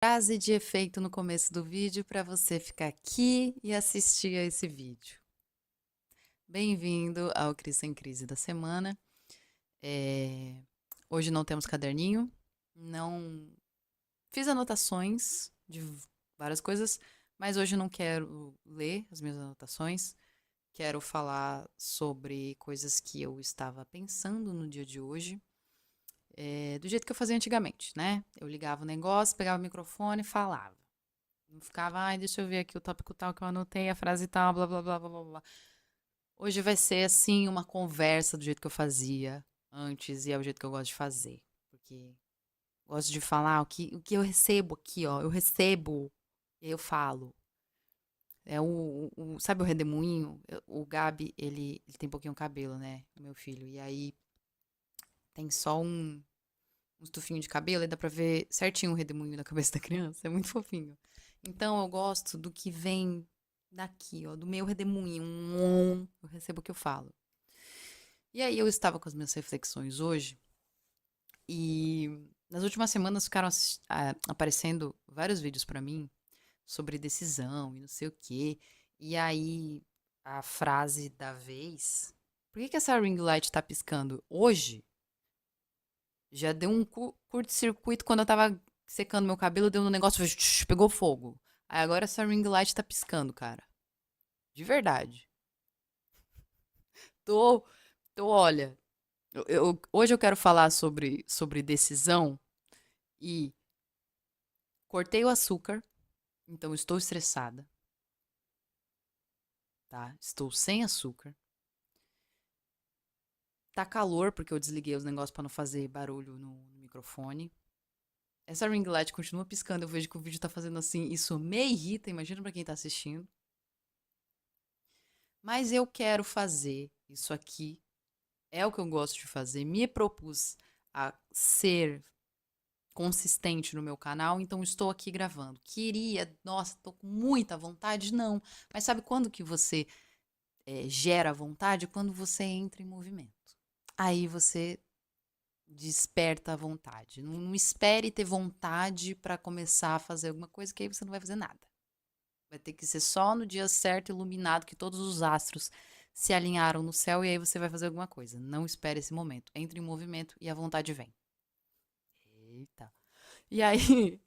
Frase de efeito no começo do vídeo para você ficar aqui e assistir a esse vídeo. Bem-vindo ao Cris em Crise da semana. Hoje não temos caderninho, não fiz anotações de várias coisas, mas hoje não quero ler as minhas anotações. Quero falar sobre coisas que eu estava pensando no dia de hoje, do jeito que eu fazia antigamente, né? Eu ligava o negócio, pegava o microfone e falava. Não ficava, ai, deixa eu ver aqui o tópico tal que eu anotei, a frase tal, blá, blá, blá, blá, blá, blá. Hoje vai ser, assim, uma conversa do jeito que eu fazia antes e é o jeito que eu gosto de fazer. Porque gosto de falar o que eu recebo aqui, ó. Eu recebo e aí eu falo. É sabe o redemoinho? O Gabi, ele tem pouquinho cabelo, né? O meu filho. E aí tem só um estufinho de cabelo e dá pra ver certinho o redemoinho na cabeça da criança. É muito fofinho. Então eu gosto do que vem daqui, ó, do meu redemoinho. Eu recebo o que eu falo. E aí eu estava com as minhas reflexões hoje e nas últimas semanas ficaram aparecendo vários vídeos pra mim sobre decisão e não sei o quê. E aí a frase da vez. Por que que essa ring light tá piscando? Hoje já deu um curto-circuito quando eu tava secando meu cabelo, deu um negócio, pegou fogo. Aí agora essa ring light tá piscando, cara. De verdade. Tô, olha, hoje eu quero falar sobre decisão e cortei o açúcar, então estou estressada, tá? Estou sem açúcar. Tá calor porque eu desliguei os negócios pra não fazer barulho no microfone. Essa ring light continua piscando, eu vejo que o vídeo tá fazendo assim, isso me irrita, imagina pra quem tá assistindo. Mas eu quero fazer isso aqui, é o que eu gosto de fazer, me propus a ser consistente no meu canal, então estou aqui gravando. Queria, nossa, tô com muita vontade, não. Mas sabe quando que você gera vontade? Quando você entra em movimento. Aí você desperta a vontade. Não espere ter vontade para começar a fazer alguma coisa, que aí você não vai fazer nada. Vai ter que ser só no dia certo, iluminado, que todos os astros se alinharam no céu e aí você vai fazer alguma coisa. Não espere esse momento. Entre em movimento e a vontade vem. Eita. E aí,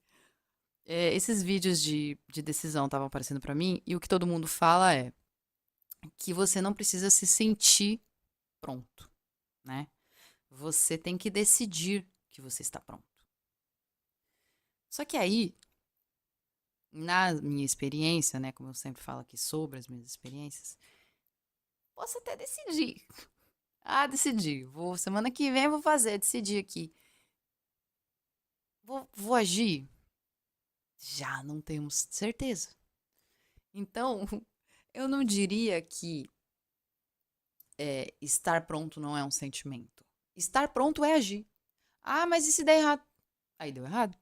esses vídeos de decisão estavam aparecendo pra mim e o que todo mundo fala é que você não precisa se sentir pronto, né? Você tem que decidir que você está pronto. Só que aí, na minha experiência, né, como eu sempre falo aqui sobre as minhas experiências, posso até decidir. Ah, decidi. Vou semana que vem eu vou fazer, decidi aqui. Vou agir? Já não temos certeza. Então, eu não diria que estar pronto não é um sentimento. Estar pronto é agir. Ah, mas e se der errado? Aí deu errado.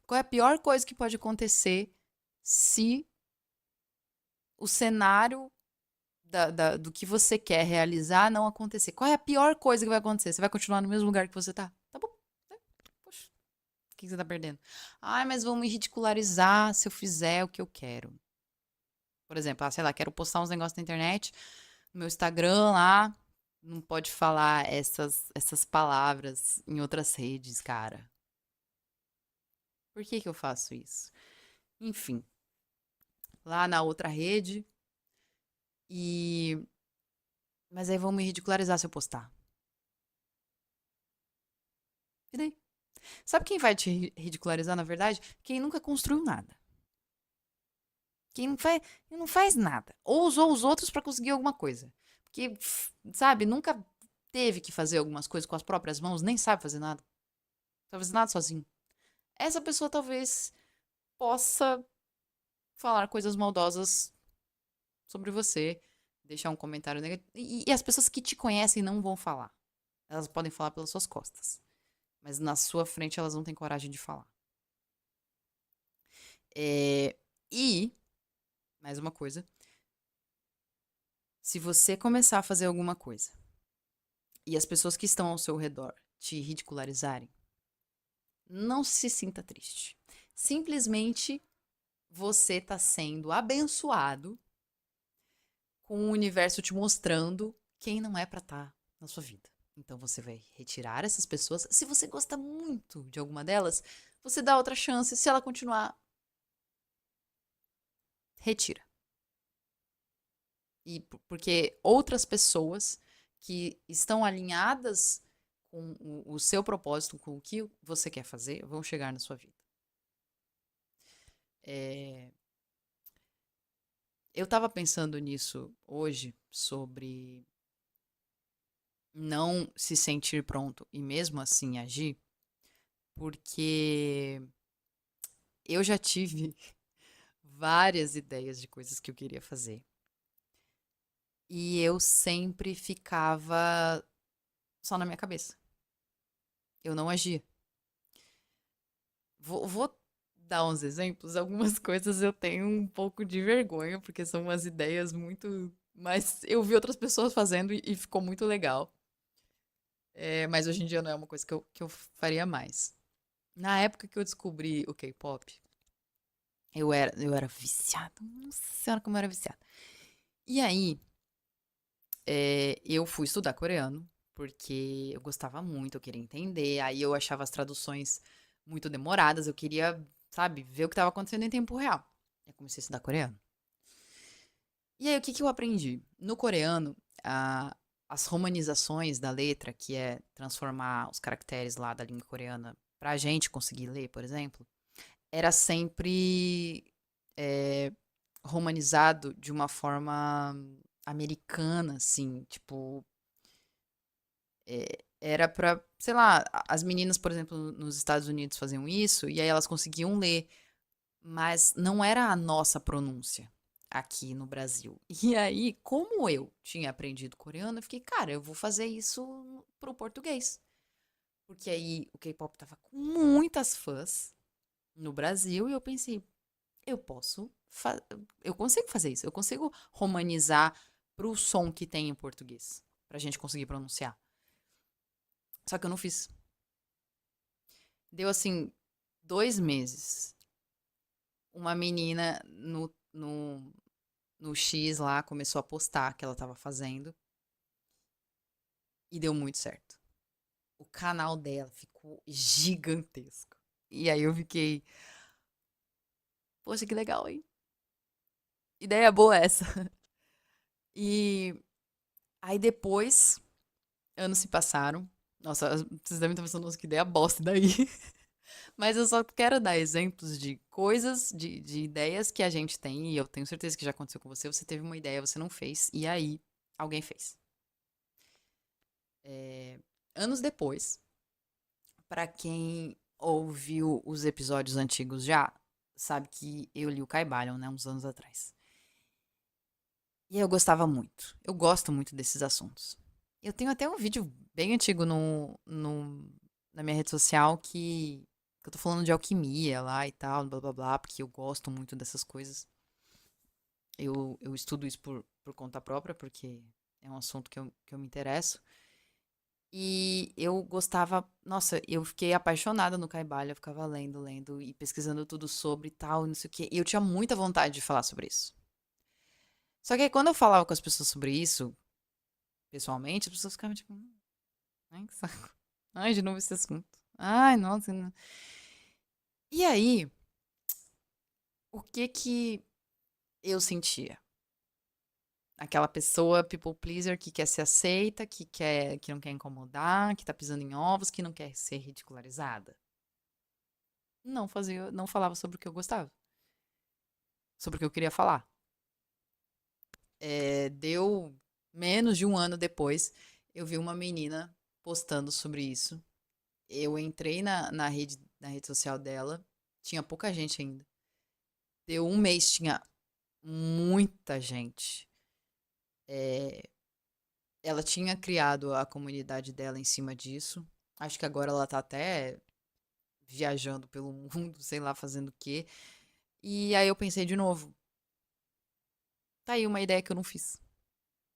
Qual é a pior coisa que pode acontecer se o cenário do que você quer realizar não acontecer? Qual é a pior coisa que vai acontecer? Você vai continuar no mesmo lugar que você tá? Tá bom. Poxa, o que você tá perdendo? Ai, mas vão me ridicularizar se eu fizer o que eu quero. Por exemplo, sei lá, quero postar uns negócios na internet, no meu Instagram lá, não pode falar essas palavras em outras redes, cara. Por que que eu faço isso? Enfim, lá na outra rede e mas aí vão me ridicularizar se eu postar. E daí? Sabe quem vai te ridicularizar, na verdade? Quem nunca construiu nada. Quem não faz nada. Ou usou os outros pra conseguir alguma coisa. Porque, sabe, nunca teve que fazer algumas coisas com as próprias mãos, nem sabe fazer nada. Não sabe fazer nada sozinho. Essa pessoa talvez possa falar coisas maldosas sobre você, deixar um comentário negativo. E as pessoas que te conhecem não vão falar. Elas podem falar pelas suas costas. Mas na sua frente elas não têm coragem de falar. É, e, mais uma coisa, se você começar a fazer alguma coisa e as pessoas que estão ao seu redor te ridicularizarem, não se sinta triste. Simplesmente você está sendo abençoado com o universo te mostrando quem não é para estar na sua vida. Então você vai retirar essas pessoas. Se você gosta muito de alguma delas, você dá outra chance. Se ela continuar, retira. E porque outras pessoas que estão alinhadas com o seu propósito, com o que você quer fazer, vão chegar na sua vida. É, eu estava pensando nisso hoje, sobre não se sentir pronto e mesmo assim agir, porque eu já tive várias ideias de coisas que eu queria fazer. E eu sempre ficava só na minha cabeça. Eu não agia. Vou dar uns exemplos. Algumas coisas eu tenho um pouco de vergonha, porque são umas ideias muito. Mas eu vi outras pessoas fazendo e ficou muito legal. É, mas hoje em dia não é uma coisa que eu faria mais. Na época que eu descobri o K-pop, eu era viciada. Nossa senhora, como eu era viciada. E aí, eu fui estudar coreano, porque eu gostava muito, eu queria entender. Aí eu achava as traduções muito demoradas, eu queria, sabe, ver o que estava acontecendo em tempo real. Eu comecei a estudar coreano. E aí, o que que eu aprendi? No coreano, as romanizações da letra, que é transformar os caracteres lá da língua coreana pra gente conseguir ler, por exemplo, era sempre é, romanizado de uma forma americana, assim, tipo, era pra, sei lá, as meninas, por exemplo, nos Estados Unidos faziam isso e aí elas conseguiam ler, mas não era a nossa pronúncia aqui no Brasil. E aí, como eu tinha aprendido coreano, eu fiquei, cara, eu vou fazer isso pro português. Porque aí o K-pop tava com muitas fãs no Brasil e eu pensei, eu posso, eu consigo fazer isso, eu consigo romanizar pro som que tem em português, pra gente conseguir pronunciar. Só que eu não fiz. Deu assim 2 meses. Uma menina no X lá começou a postar que ela tava fazendo e deu muito certo. O canal dela ficou gigantesco. E aí eu fiquei, poxa, que legal, hein? Ideia boa essa. E aí depois, anos se passaram. Nossa, vocês devem estar pensando, nossa, que ideia bosta daí. Mas eu só quero dar exemplos de coisas, de ideias que a gente tem, e eu tenho certeza que já aconteceu com você. Você teve uma ideia, você não fez, e aí alguém fez. É, anos depois, pra quem ouviu os episódios antigos já, sabe que eu li o Caibalion, né, uns anos atrás. E eu gostava muito. Eu gosto muito desses assuntos. Eu tenho até um vídeo bem antigo na minha rede social que eu tô falando de alquimia lá e tal, blá blá blá, porque eu gosto muito dessas coisas. Eu estudo isso por conta própria, porque é um assunto que eu me interesso. E eu gostava, nossa, eu fiquei apaixonada no Caibalion, eu ficava lendo, lendo e pesquisando tudo sobre e tal, não sei o quê. E eu tinha muita vontade de falar sobre isso. Só que aí quando eu falava com as pessoas sobre isso, pessoalmente, as pessoas ficavam tipo, ai, que saco. Ai, de novo esse assunto. Ai, nossa. E aí, o que que eu sentia? Aquela pessoa people pleaser que quer ser aceita, que não quer incomodar, que tá pisando em ovos, que não quer ser ridicularizada. Não falava sobre o que eu gostava, sobre o que eu queria falar. Deu menos de um ano depois, eu vi uma menina postando sobre isso. Eu entrei na rede social dela, tinha pouca gente ainda. Deu um mês, tinha muita gente. É, ela tinha criado a comunidade dela em cima disso. Acho que agora ela tá até viajando pelo mundo, sei lá, fazendo o quê. E aí eu pensei de novo, tá aí uma ideia que eu não fiz.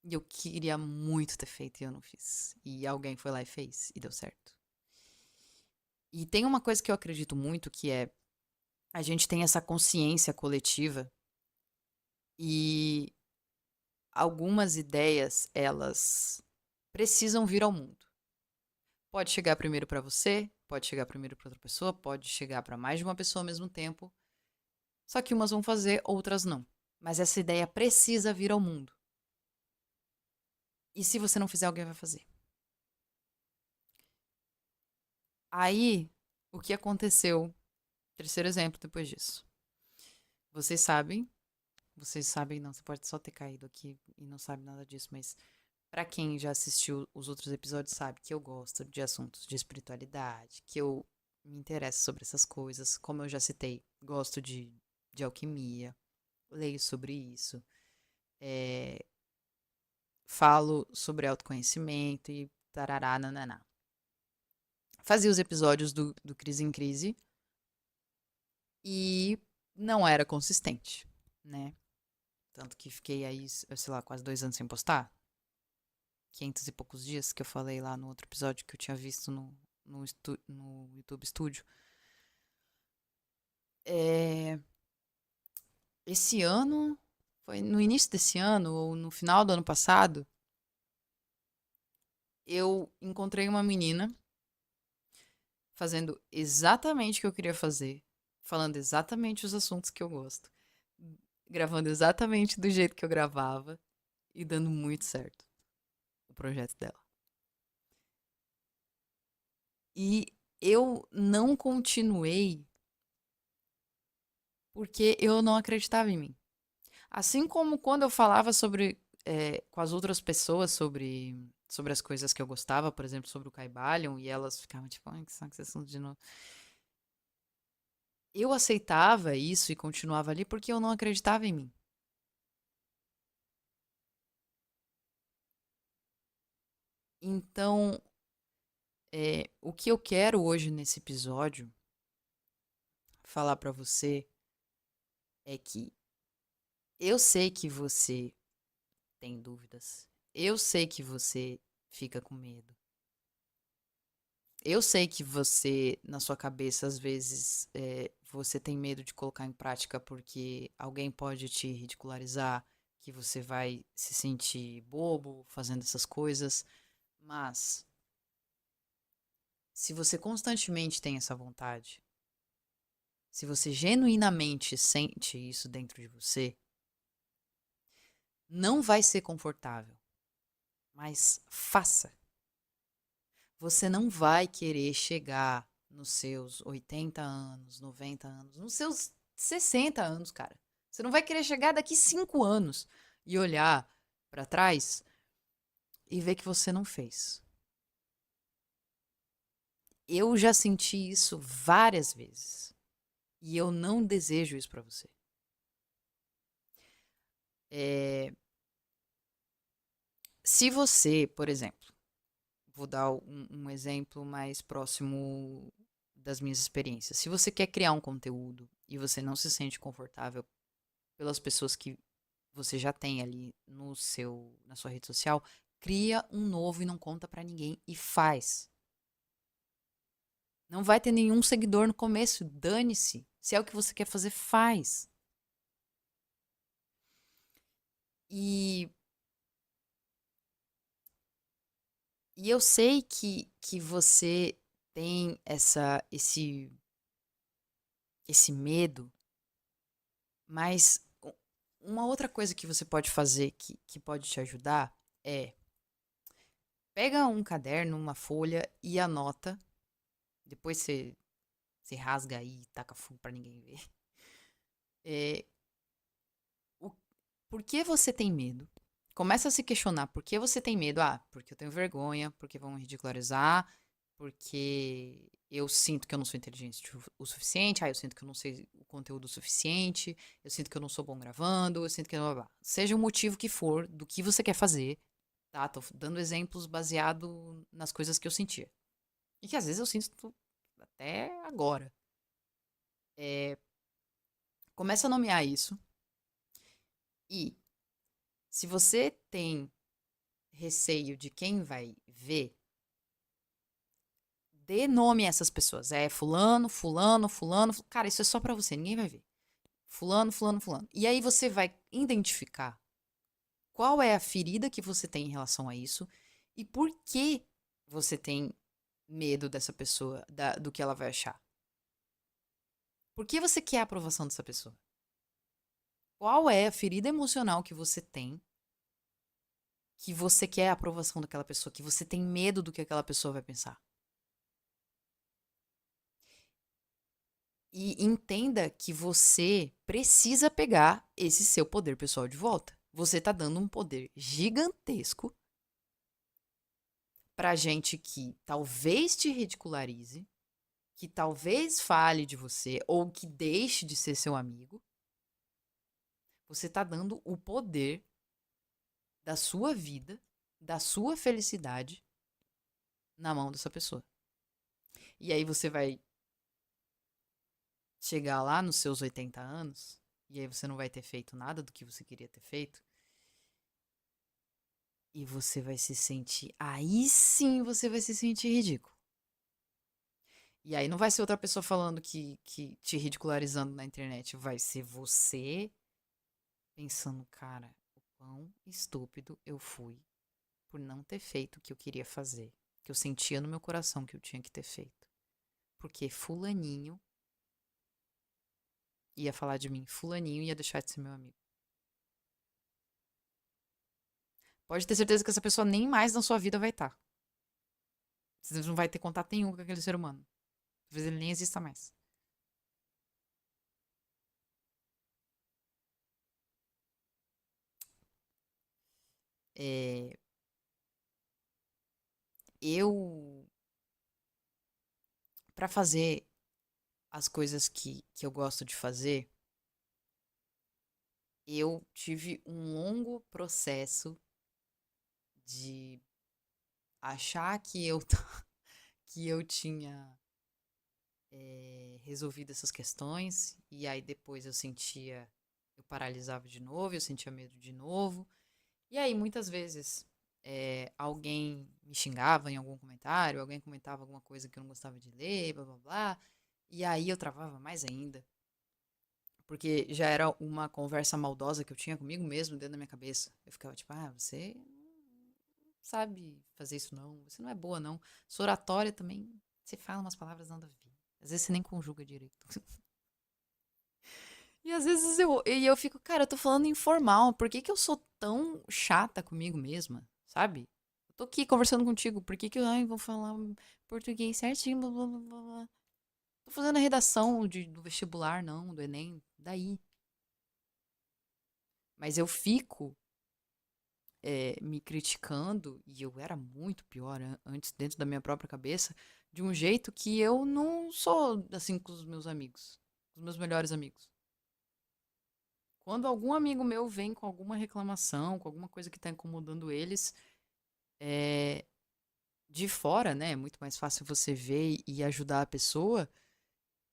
E eu queria muito ter feito e eu não fiz. E alguém foi lá e fez, e deu certo. E tem uma coisa que eu acredito muito, que é a gente tem essa consciência coletiva e algumas ideias, elas precisam vir ao mundo. Pode chegar primeiro para você, pode chegar primeiro para outra pessoa, pode chegar para mais de uma pessoa ao mesmo tempo. Só que umas vão fazer, outras não. Mas essa ideia precisa vir ao mundo. E se você não fizer, alguém vai fazer. Aí, o que aconteceu? Terceiro exemplo depois disso. Vocês sabem, não, você pode só ter caído aqui e não sabe nada disso, mas pra quem já assistiu os outros episódios sabe que eu gosto de assuntos de espiritualidade, que eu me interesso sobre essas coisas. Como eu já citei, gosto de alquimia, leio sobre isso, é, falo sobre autoconhecimento e tarará, nananá. Fazia os episódios do Crise em Crise e não era consistente, né? Tanto que fiquei aí, sei lá, quase 2 anos sem postar. 500 e poucos dias que eu falei lá no outro episódio que eu tinha visto no YouTube Studio. É, esse ano, foi no início desse ano ou no final do ano passado, eu encontrei uma menina fazendo exatamente o que eu queria fazer, falando exatamente os assuntos que eu gosto, gravando exatamente do jeito que eu gravava e dando muito certo o projeto dela. E eu não continuei porque eu não acreditava em mim. Assim como quando eu falava com as outras pessoas sobre as coisas que eu gostava, por exemplo, sobre o Caibalion, e elas ficavam tipo, ai, que saco esse assunto de novo. Eu aceitava isso e continuava ali porque eu não acreditava em mim. Então, o que eu quero hoje nesse episódio falar pra você é que eu sei que você tem dúvidas. Eu sei que você fica com medo. Eu sei que você, na sua cabeça, às vezes, você tem medo de colocar em prática porque alguém pode te ridicularizar, que você vai se sentir bobo fazendo essas coisas. Mas, se você constantemente tem essa vontade, se você genuinamente sente isso dentro de você, não vai ser confortável, mas faça. Você não vai querer chegar nos seus 80 anos, 90 anos, nos seus 60 anos, cara. Você não vai querer chegar daqui 5 anos e olhar pra trás e ver que você não fez. Eu já senti isso várias vezes e eu não desejo isso pra você. É, se você, por exemplo, vou dar um exemplo mais próximo das minhas experiências. Se você quer criar um conteúdo e você não se sente confortável pelas pessoas que você já tem ali na sua rede social, cria um novo e não conta pra ninguém e faz. Não vai ter nenhum seguidor no começo, dane-se. Se é o que você quer fazer, faz. E, e eu sei que você tem esse medo, mas uma outra coisa que você pode fazer que pode te ajudar é pega um caderno, uma folha e anota. Depois você rasga aí e taca fogo pra ninguém ver. É, o, por que você tem medo? Começa a se questionar por que você tem medo. Ah, porque eu tenho vergonha, porque vão me ridicularizar, porque eu sinto que eu não sou inteligente o suficiente, eu sinto que eu não sei o conteúdo suficiente, eu sinto que eu não sou bom gravando, eu sinto que. Blá, blá, blá. Seja o motivo que for do que você quer fazer, tá? Tô dando exemplos baseado nas coisas que eu sentia. E que às vezes eu sinto até agora. É, começa a nomear isso. E se você tem receio de quem vai ver, Dê nome a essas pessoas. É fulano, fulano, fulano. Cara, isso é só pra você, ninguém vai ver. Fulano, fulano, fulano. E aí você vai identificar qual é a ferida que você tem em relação a isso e por que você tem medo dessa pessoa, do que ela vai achar. Por que você quer a aprovação dessa pessoa? Qual é a ferida emocional que você tem que você quer a aprovação daquela pessoa, que você tem medo do que aquela pessoa vai pensar? E entenda que você precisa pegar esse seu poder pessoal de volta. Você tá dando um poder gigantesco pra gente que talvez te ridicularize, que talvez fale de você ou que deixe de ser seu amigo. Você tá dando o poder da sua vida, da sua felicidade na mão dessa pessoa. E aí você vai chegar lá nos seus 80 anos, e aí você não vai ter feito nada do que você queria ter feito, e você vai se sentir. Aí sim você vai se sentir ridículo. E aí não vai ser outra pessoa falando que te ridicularizando na internet. Vai ser você pensando, cara, o quão estúpido eu fui por não ter feito o que eu queria fazer. Que eu sentia no meu coração que eu tinha que ter feito. Porque fulaninho ia falar de mim, fulaninho ia deixar de ser meu amigo. Pode ter certeza que essa pessoa nem mais na sua vida vai estar. Você não vai ter contato nenhum com aquele ser humano. Talvez ele nem exista mais. É, eu, pra fazer as coisas que eu gosto de fazer, eu tive um longo processo de achar que que eu tinha resolvido essas questões, e aí depois eu paralisava de novo, eu sentia medo de novo, e aí muitas vezes alguém me xingava em algum comentário, alguém comentava alguma coisa que eu não gostava de ler, blá blá blá, e aí eu travava mais ainda, porque já era uma conversa maldosa que eu tinha comigo mesmo dentro da minha cabeça. Eu ficava tipo, você não sabe fazer isso não, você não é boa não. Sua oratória também, você fala umas palavras nada a ver. Às vezes você nem conjuga direito. E às vezes eu fico, cara, eu tô falando informal, por que que eu sou tão chata comigo mesma, sabe? Eu tô aqui conversando contigo, por que que eu vou falar português certinho, blá blá blá blá. Blá. Tô fazendo a redação do vestibular, não, do Enem, daí. Mas eu fico me criticando, e eu era muito pior antes dentro da minha própria cabeça, de um jeito que eu não sou assim com os meus amigos, com os meus melhores amigos. Quando algum amigo meu vem com alguma reclamação, com alguma coisa que tá incomodando eles, é, de fora, né? É muito mais fácil você ver e ajudar a pessoa.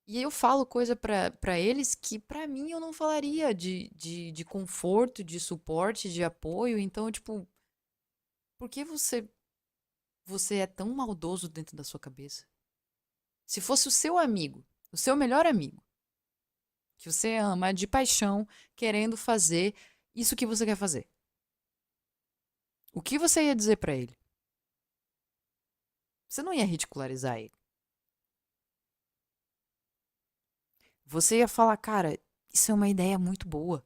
E eu falo coisa pra eles que pra mim eu não falaria de conforto, de suporte, de apoio. Então, tipo, por que você é tão maldoso dentro da sua cabeça? Se fosse o seu amigo, o seu melhor amigo, que você ama de paixão, querendo fazer isso que você quer fazer, o que você ia dizer pra ele? Você não ia ridicularizar ele. Você ia falar, cara, isso é uma ideia muito boa.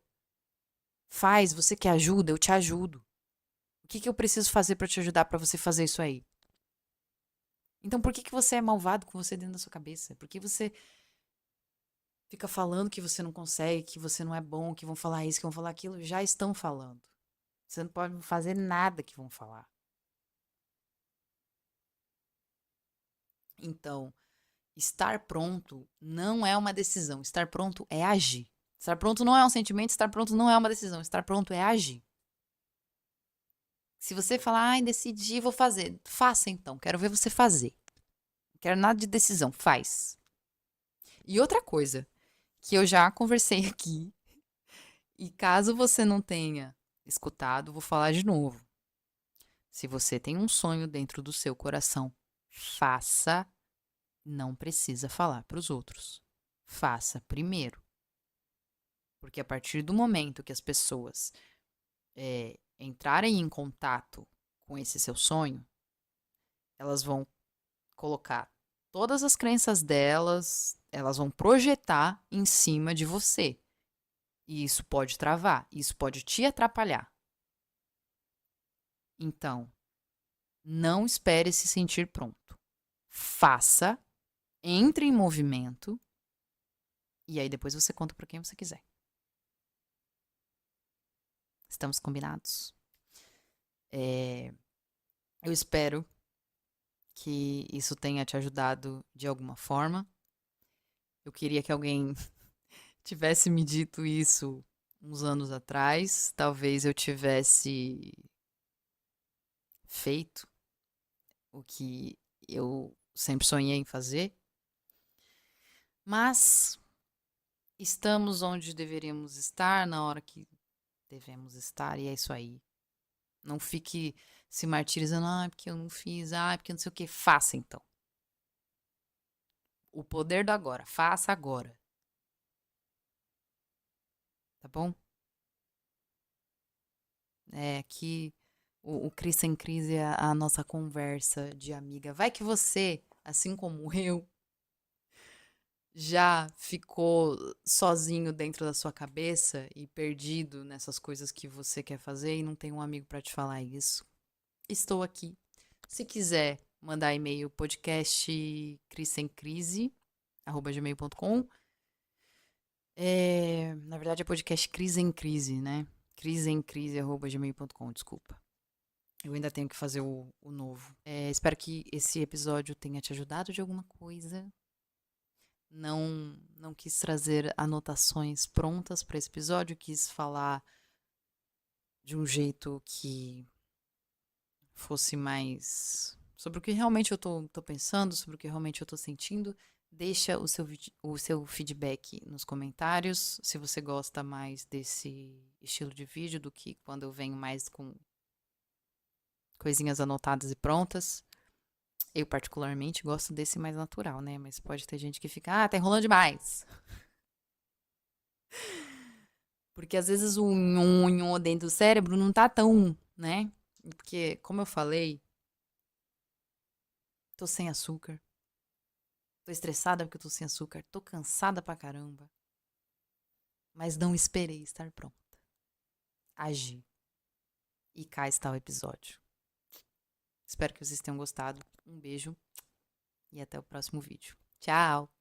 Faz, você quer ajuda? Eu te ajudo. O que eu preciso fazer pra te ajudar pra você fazer isso aí? Então por que você é malvado com você dentro da sua cabeça? Por que você fica falando que você não consegue, que você não é bom, que vão falar isso, que vão falar aquilo? Já estão falando. Você não pode fazer nada que vão falar. Então, estar pronto não é uma decisão. Estar pronto é agir. Estar pronto não é um sentimento, estar pronto não é uma decisão. Estar pronto é agir. Se você falar, ai, decidi, vou fazer. Faça então, quero ver você fazer. Não quero nada de decisão, faz. E outra coisa, que eu já conversei aqui, e caso você não tenha escutado, vou falar de novo. Se você tem um sonho dentro do seu coração, faça não precisa falar para os outros. Faça primeiro. Porque a partir do momento que as pessoas entrarem em contato com esse seu sonho, elas vão colocar todas as crenças delas, elas vão projetar em cima de você. E isso pode travar, isso pode te atrapalhar. Então, não espere se sentir pronto. Faça, entre em movimento e aí depois você conta para quem você quiser. Estamos combinados? Eu espero que isso tenha te ajudado de alguma forma. Eu queria que alguém tivesse me dito isso uns anos atrás. Talvez eu tivesse feito o que eu sempre sonhei em fazer. Mas estamos onde deveríamos estar na hora que devemos estar, e é isso aí. Não fique se martirizando, porque eu não fiz, porque eu não sei o que. Faça então. O poder do agora. Faça agora. Tá bom? Que o Cris Sem Crise é a nossa conversa de amiga. Vai que você, assim como eu, já ficou sozinho dentro da sua cabeça e perdido nessas coisas que você quer fazer e não tem um amigo para te falar isso. Estou aqui. Se quiser mandar e-mail, podcast crisemcrise@gmail.com. Na verdade é podcast Crise em Crise, né? crisemcrise@gmail.com, desculpa. Eu ainda tenho que fazer o novo. Espero que esse episódio tenha te ajudado de alguma coisa. Não quis trazer anotações prontas para esse episódio, quis falar de um jeito que fosse mais sobre o que realmente eu tô pensando, sobre o que realmente eu tô sentindo. Deixa o seu feedback nos comentários, se você gosta mais desse estilo de vídeo do que quando eu venho mais com coisinhas anotadas e prontas. Eu, particularmente, gosto desse mais natural, né? Mas pode ter gente que fica, tá enrolando demais. Porque às vezes o nhonho dentro do cérebro não tá tão, né? Porque, como eu falei, tô sem açúcar. Tô estressada porque eu tô sem açúcar. Tô cansada pra caramba. Mas não esperei estar pronta. Agi. E cá está o episódio. Espero que vocês tenham gostado. Um beijo e até o próximo vídeo. Tchau!